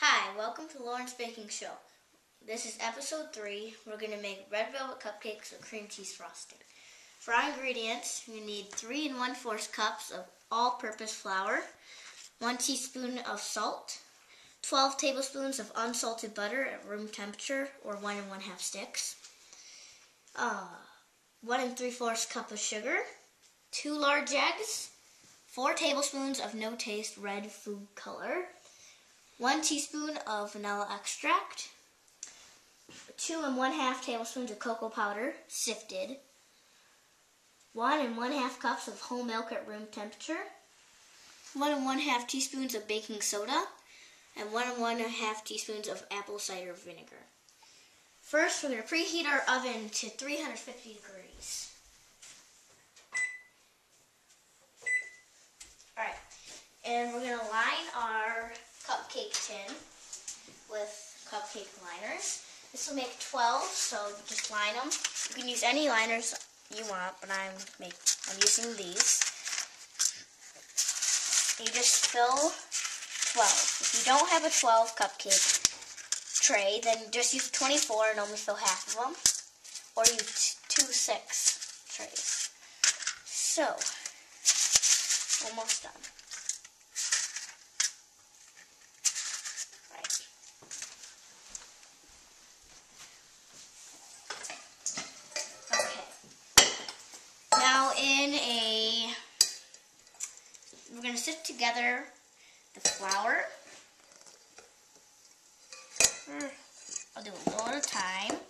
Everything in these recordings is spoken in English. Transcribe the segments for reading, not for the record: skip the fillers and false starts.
Hi, welcome to Lauren's Baking Show. This is episode 3. We're going to make red velvet cupcakes with cream cheese frosting. For our ingredients, we need 3 1/4 cups of all-purpose flour, 1 teaspoon of salt, 12 tablespoons of unsalted butter at room temperature or 1 1/2 sticks, 1 3/4 cup of sugar, 2 large eggs, 4 tablespoons of no-taste red food color, 1 teaspoon of vanilla extract, 2 1/2 tablespoons of cocoa powder, sifted, 1 1/2 cups of whole milk at room temperature, 1 1/2 teaspoons of baking soda, and 1 1/2 teaspoons of apple cider vinegar. First, we're going to preheat our oven to 350 degrees. Alright, and we're going to line our cupcake tin with cupcake liners. This will make 12, so just line them. You can use any liners you want, but I'm using these. You just fill 12. If you don't have a 12 cupcake tray, then just use 24 and only fill half of them, or use 2 6 trays. So, almost done. We're going to sift together the flour. I'll do a little at a time,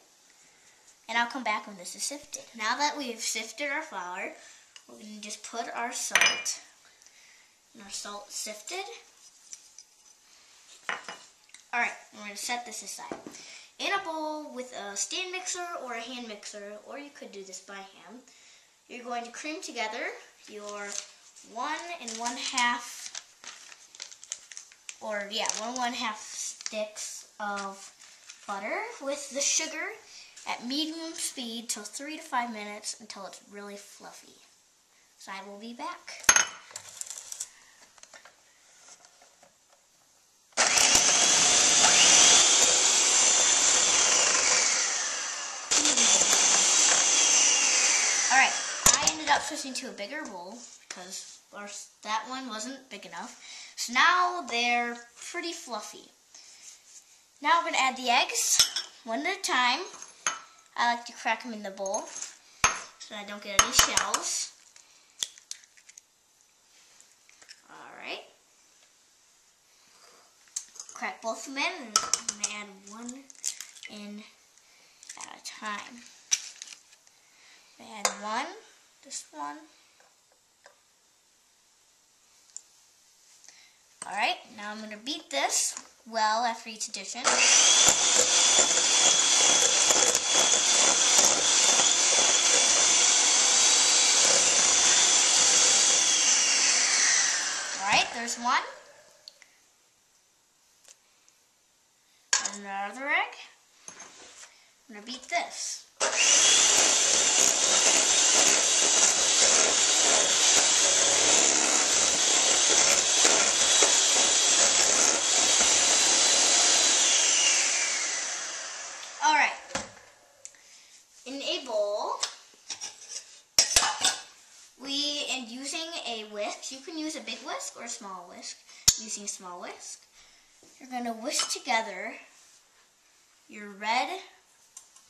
and I'll come back when this is sifted. Now that we've sifted our flour, we're going to just put our salt, and our salt sifted. Alright, we're going to set this aside. In a bowl with a stand mixer or a hand mixer, or you could do this by hand, you're going to cream together your 1 1/2 sticks of butter with the sugar at medium speed till 3 to 5 minutes until it's really fluffy. So I will be back. Alright, I ended up switching to a bigger bowl because that one wasn't big enough. So now they're pretty fluffy. Now we're going to add the eggs one at a time. I like to crack them in the bowl so I don't get any shells. Alright. Crack both of them in, and I'm going to add one in at a time. Add one, this one. Alright, now I'm going to beat this well after each addition. Alright, there's one. Another egg. I'm going to beat this. Alright, in a bowl, and using a whisk, you can use a big whisk or a small whisk. Using a small whisk, you're going to whisk together your red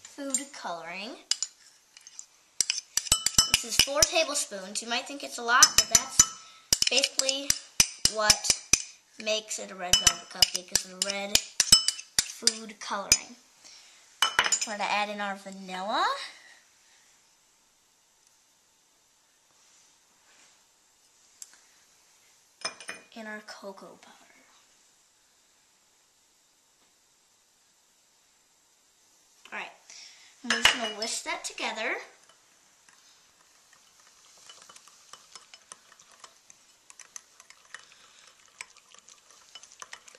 food coloring. This is 4 tablespoons. You might think it's a lot, but that's basically what makes it a red velvet cupcake, is the red food coloring. We're going to add in our vanilla. And our cocoa powder. Alright, I'm just going to whisk that together.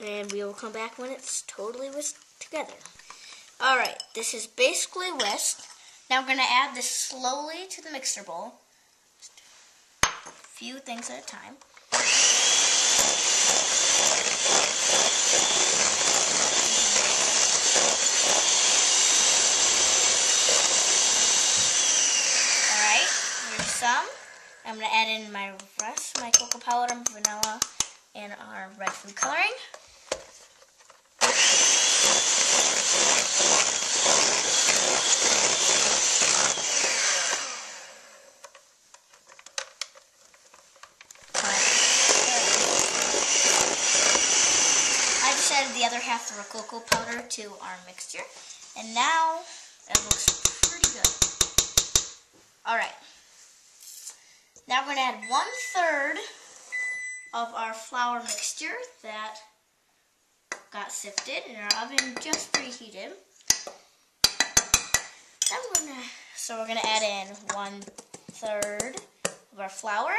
And we will come back when it's totally whisked together. Alright, this is basically whisked. Now we're going to add this slowly to the mixer bowl. Just a few things at a time. some. I'm going to add in my rest, my cocoa powder, vanilla, and our red food coloring. I just added the other half of our cocoa powder to our mixture, and now it looks pretty good. Alright, now we're going to add 1/3 of our flour mixture that got sifted in our oven just preheated. So we're going to add in 1/3 of our flour.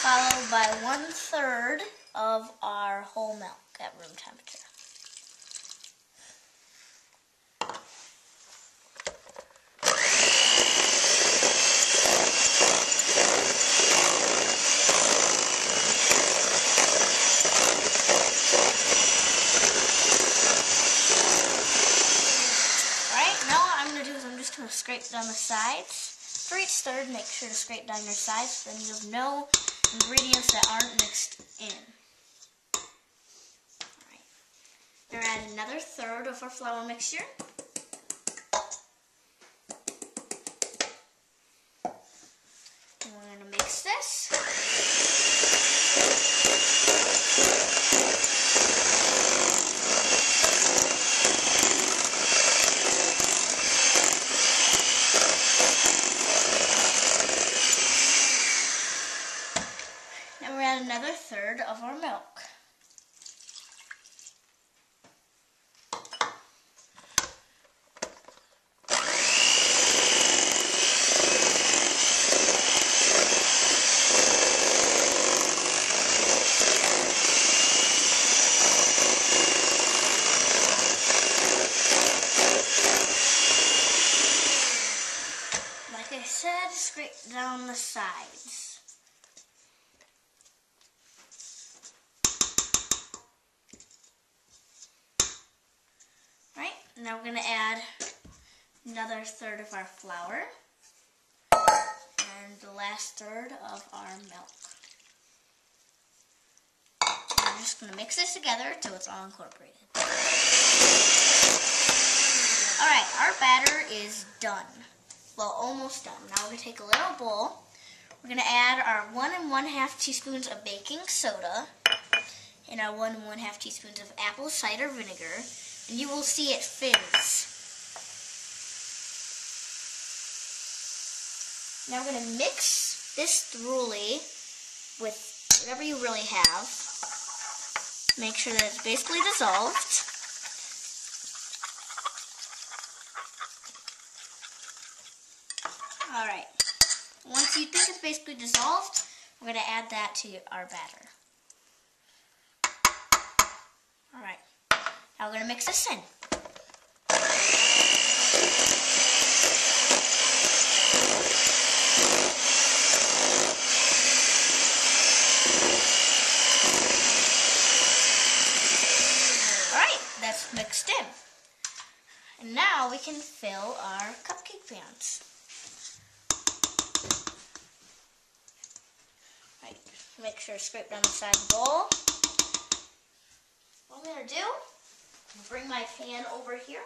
Followed by 1/3 of our whole milk at room temperature. Alright, now what I'm going to do is I'm just going to scrape down the sides. For each third, make sure to scrape down your sides so then you'll know ingredients that aren't mixed in. Alright. We're going to add another 1/3 of our flour mixture. And we're going to mix this. Another 1/3 of our milk. Like I said, scrape down the sides. Now we're going to add another 1/3 of our flour and the last 1/3 of our milk. And we're just going to mix this together until it's all incorporated. Alright, our batter is done. Well, almost done. Now we're going to take a little bowl. We're going to add our 1 1/2 teaspoons of baking soda and our 1 1/2 teaspoons of apple cider vinegar. And you will see it fizz. Now we're going to mix this thoroughly with whatever you really have. Make sure that it's basically dissolved. Alright. Once you think it's basically dissolved, we're going to add that to our batter. Alright. Now we're going to mix this in. Alright, that's mixed in. And now we can fill our cupcake pans. Right, make sure to scrape down the side of the bowl. What I'm going to do, bring my pan over here.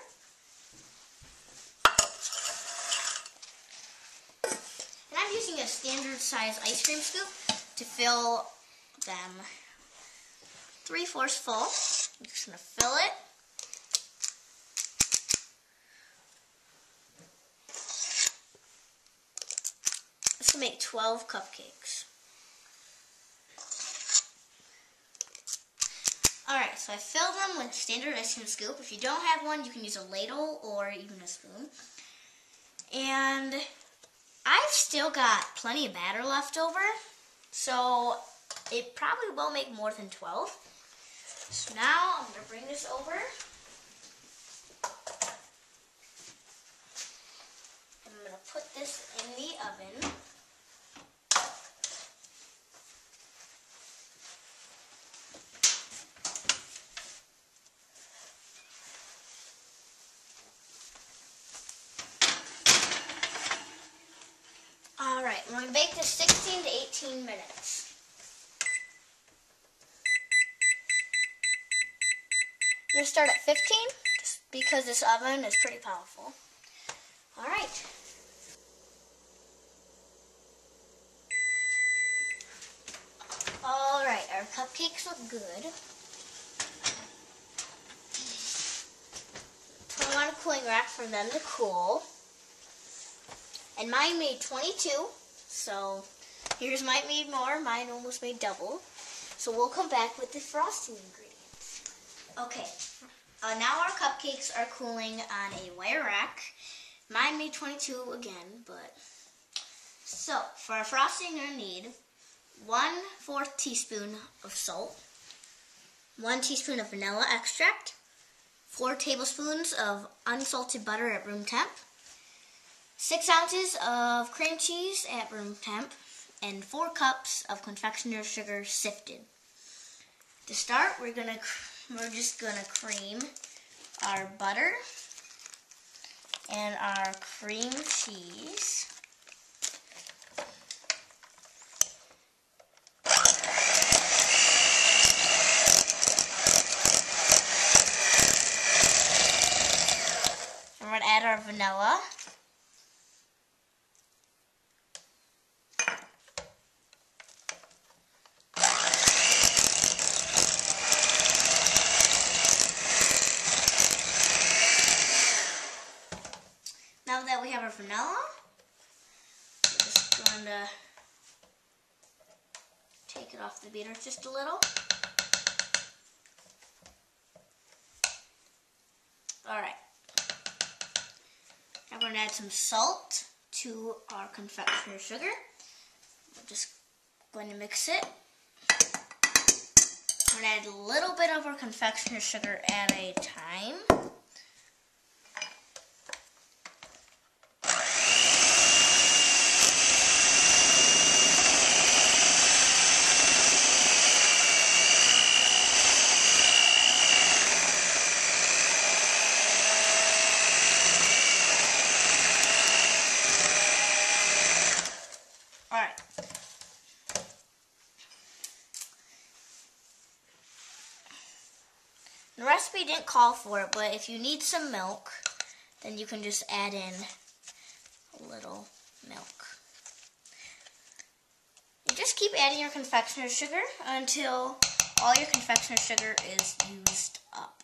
And I'm using a standard size ice cream scoop to fill them 3/4 full. I'm just going to fill it. This will make 12 cupcakes. Alright, so I filled them with standard ice cream scoop. If you don't have one, you can use a ladle or even a spoon. And I've still got plenty of batter left over, so it probably will make more than 12. So now I'm going to bring this over. I'm going to put this in the oven. Alright, we're going to bake this 16 to 18 minutes. I'm going to start at 15, just because this oven is pretty powerful. Alright. Alright, our cupcakes look good. Put them on a cooling rack for them to cool. And mine made 22, so yours might made more. Mine almost made double. So we'll come back with the frosting ingredients. Okay, now our cupcakes are cooling on a wire rack. Mine made 22 again, but... So, for our frosting, you're going to need 1/4 teaspoon of salt, 1 teaspoon of vanilla extract, 4 tablespoons of unsalted butter at room temp, 6 ounces of cream cheese at room temp, and 4 cups of confectioner's sugar sifted. To start, we're just gonna cream our butter and our cream cheese. And we're gonna add our vanilla. Now that we have our vanilla, we're just going to take it off the beater just a little. Alright. Now we're going to add some salt to our confectioner's sugar. We're just going to mix it. We're going to add a little bit of our confectioner's sugar at a time. Alright. The recipe didn't call for it, but if you need some milk, then you can just add in a little milk. You just keep adding your confectioner's sugar until all your confectioner's sugar is used up.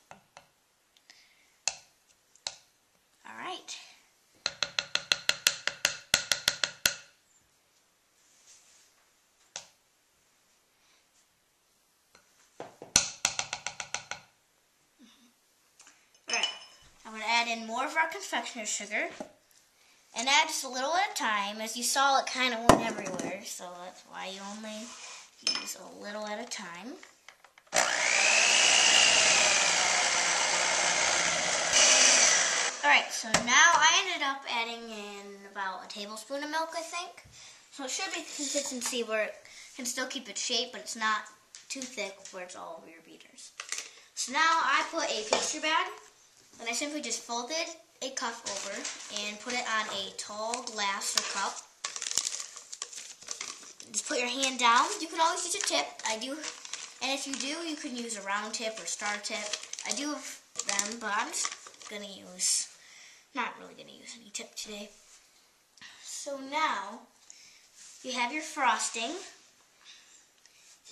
Alright. I'm going to add in more of our confectioner's sugar, and add just a little at a time. As you saw, it kind of went everywhere, so that's why you only use a little at a time. Alright, so now I ended up adding in about a tablespoon of milk, I think. So it should be consistency where it can still keep its shape, but it's not too thick where it's all over your beaters. So now I put a pastry bag. And I simply just folded a cup over and put it on a tall glass or cup. Just put your hand down. You can always use a tip. I do, and if you do, you can use a round tip or star tip. I do have them, but I'm just not really gonna use any tip today. So now you have your frosting.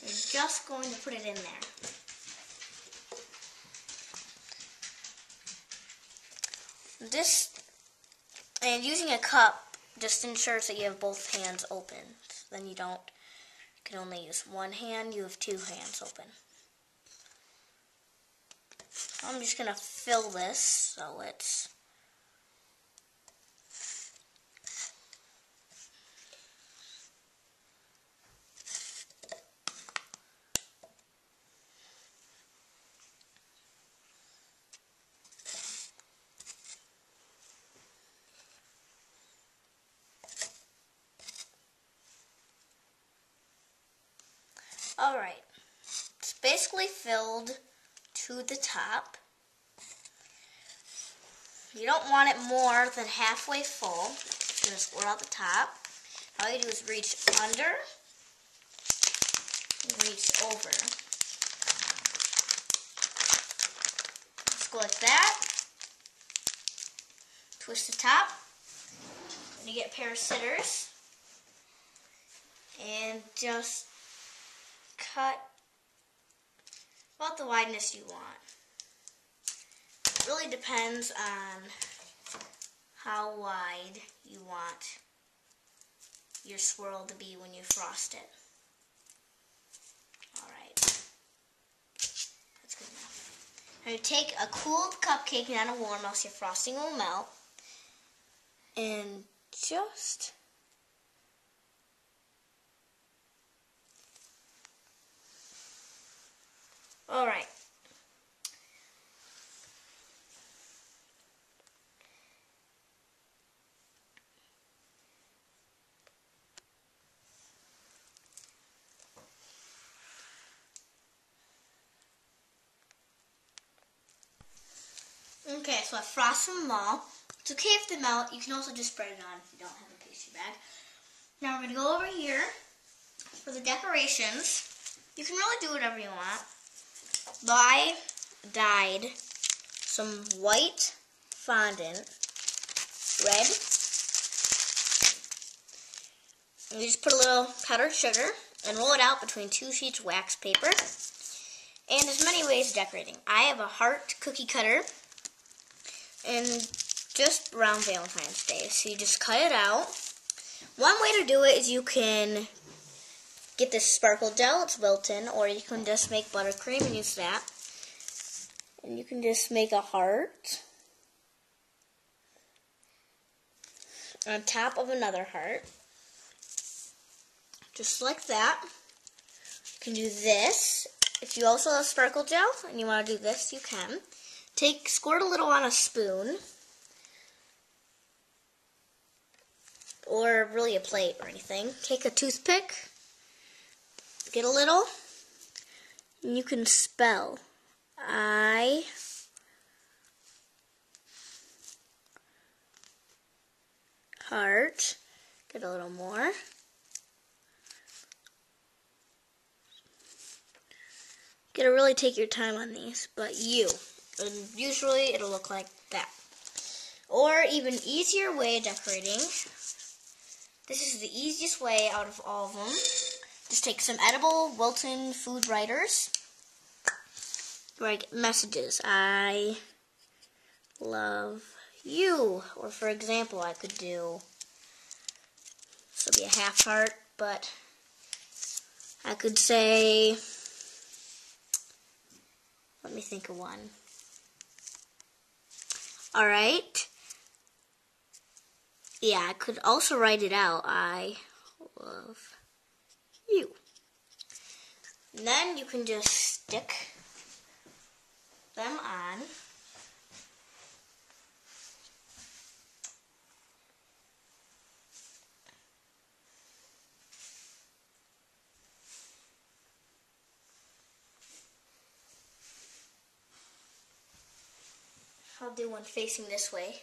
You're just going to put it in there. This, and using a cup just ensures that you have both hands open. Then you can only use one hand, you have 2 hands open. I'm just going to fill this so it's Alright, it's basically filled to the top. You don't want it more than halfway full. You're going to squirt out the top. All you do is reach under and reach over. Just go like that. Twist the top. And you get a pair of scissors. And just cut about the wideness you want. It really depends on how wide you want your swirl to be when you frost it. Alright. That's good enough. Now you take a cooled cupcake, not a warm, else your frosting will melt. And just alright. Okay, so I frosted them all. It's okay if they melt. You can also just spread it on if you don't have a pastry bag. Now we're going to go over here for the decorations. You can really do whatever you want. But I dyed some white fondant red. And you just put a little powdered sugar and roll it out between 2 sheets of wax paper. And there's many ways of decorating. I have a heart cookie cutter. And just around Valentine's Day. So you just cut it out. One way to do it is you can get this sparkle gel, it's Wilton, or you can just make buttercream and use that. And you can just make a heart on top of another heart. Just like that. You can do this. If you also have sparkle gel and you want to do this, you can. Squirt a little on a spoon, or really a plate or anything. Take a toothpick, get a little, and you can spell I heart. Get a little more. Gotta really take your time on these, but you. And usually it'll look like that. Or even easier way of decorating. This is the easiest way out of all of them. Just take some edible Wilton food writers. Write messages. I love you. Or for example, I could do, this will be a half heart, but I could say, let me think of one. Alright. Yeah, I could also write it out. I love you. And then you can just stick them on. I'll do one facing this way.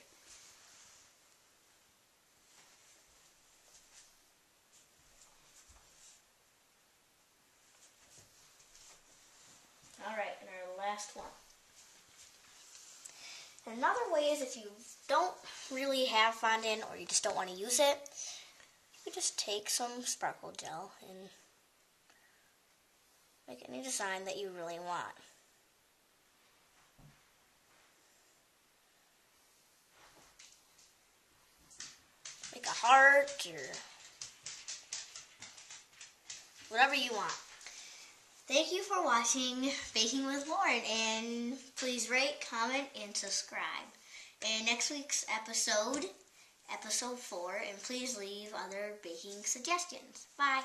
Alright, and our last one. And another way is if you don't really have fondant or you just don't want to use it, you just take some sparkle gel and make any design that you really want. Make a heart or whatever you want. Thank you for watching Baking with Lauren, and please rate, comment, and subscribe. And next week's episode 4, and please leave other baking suggestions. Bye.